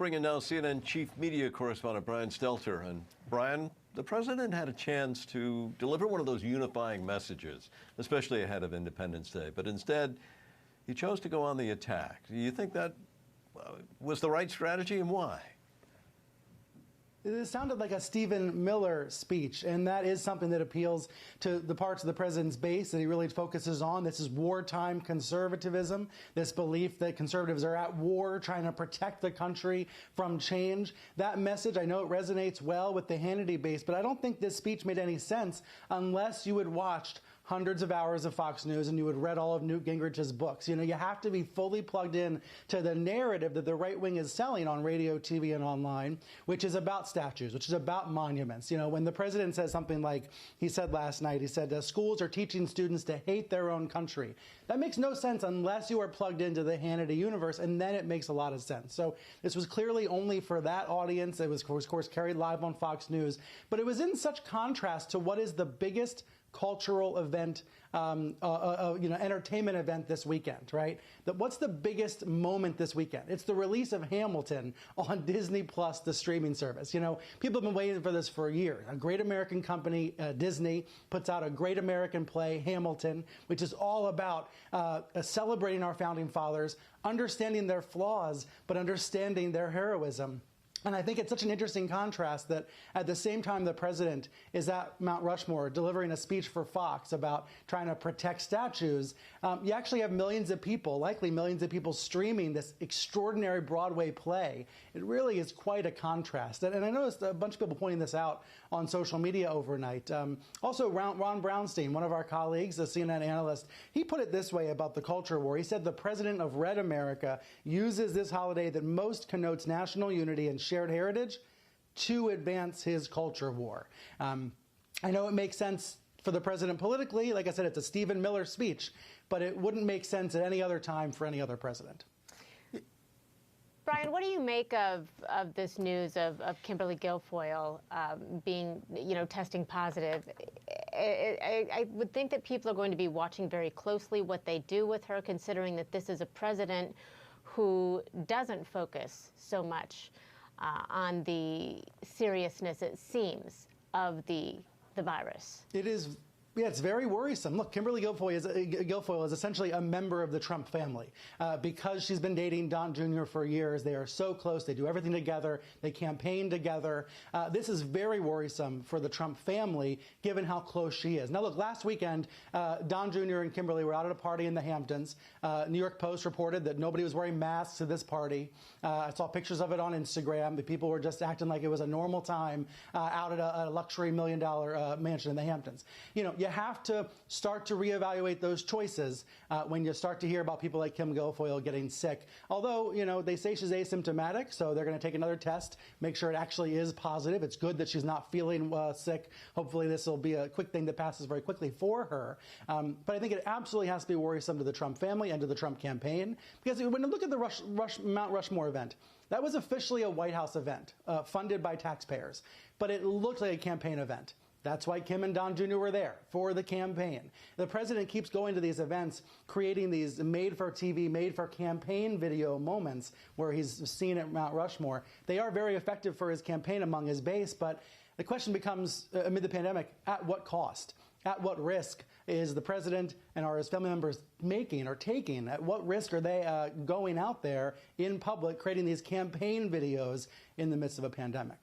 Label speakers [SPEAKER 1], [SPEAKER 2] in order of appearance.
[SPEAKER 1] bring in now CNN chief media correspondent Brian Stelter. And Brian, the president had a chance to deliver one of those unifying messages, especially ahead of Independence Day. But instead, he chose to go on the attack. Do you think that was the right strategy, and why?
[SPEAKER 2] It sounded like a Stephen Miller speech, and that is something that appeals to the parts of the president's base that he really focuses on. This is wartime conservatism, this belief that conservatives are at war trying to protect the country from change. That message, I know it resonates well with the Hannity base, but I don't think this speech made any sense unless you had watched hundreds of hours of Fox News and you had read all of Newt Gingrich's books. You know, you have to be fully plugged in to the narrative that the right wing is selling on radio, TV, and online, which is about statues, which is about monuments. You know, when the president says something like he said last night, he said, schools are teaching students to hate their own country. That makes no sense unless you are plugged into the Hannity universe, and then it makes a lot of sense. So this was clearly only for that audience. It was, of course, carried live on Fox News, but it was in such contrast to what is the biggest cultural event, entertainment event this weekend, right? What's the biggest moment this weekend? It's the release of Hamilton on Disney Plus, the streaming service. You know, people have been waiting for this for years. A great American company, Disney, puts out a great American play, Hamilton, which is all about celebrating our founding fathers, understanding their flaws, but understanding their heroism. And I think it's such an interesting contrast that at the same time the president is at Mount Rushmore delivering a speech for Fox about trying to protect statues, you actually have millions of people, likely millions of people, streaming this extraordinary Broadway play. It really is quite a contrast. And I noticed a bunch of people pointing this out on social media overnight. Also, Ron Brownstein, one of our colleagues, a CNN analyst, he put it this way about the culture war. He said the president of Red America uses this holiday that most connotes national unity and shared heritage to advance his culture war. I know it makes sense for the president politically. Like I said, it's a Stephen Miller speech, but it wouldn't make sense at any other time for any other president.
[SPEAKER 3] Brian, what do you make of this news of Kimberly Guilfoyle being, testing positive? I would think that people are going to be watching very closely what they do with her, considering that this is a president who doesn't focus so much on the seriousness, it seems, of the virus. It is.
[SPEAKER 2] Yeah, it's very worrisome. Look, Kimberly Guilfoyle is essentially a member of the Trump family because she's been dating Don Jr. for years. They are so close. They do everything together. They campaign together. This is very worrisome for the Trump family, given how close she is. Now, look, last weekend, Don Jr. and Kimberly were out at a party in the Hamptons. New York Post reported that nobody was wearing masks at this party. I saw pictures of it on Instagram. The people were just acting like it was a normal time out at a luxury $1 million mansion in the Hamptons. You have to start to reevaluate those choices when you start to hear about people like Kim Guilfoyle getting sick. Although, they say she's asymptomatic, so they're going to take another test, make sure it actually is positive. It's good that she's not feeling sick. Hopefully this will be a quick thing that passes very quickly for her. But I think it absolutely has to be worrisome to the Trump family and to the Trump campaign. Because when you look at the Mount Rushmore event, that was officially a White House event funded by taxpayers. But it looked like a campaign event. That's why Kim and Don Jr. were there, for the campaign. The president keeps going to these events, creating these made-for-TV, made-for-campaign video moments where he's seen at Mount Rushmore. They are very effective for his campaign among his base, but the question becomes, amid the pandemic, at what cost? At what risk is the president and are his family members making or taking? At what risk are they going out there in public, creating these campaign videos in the midst of a pandemic?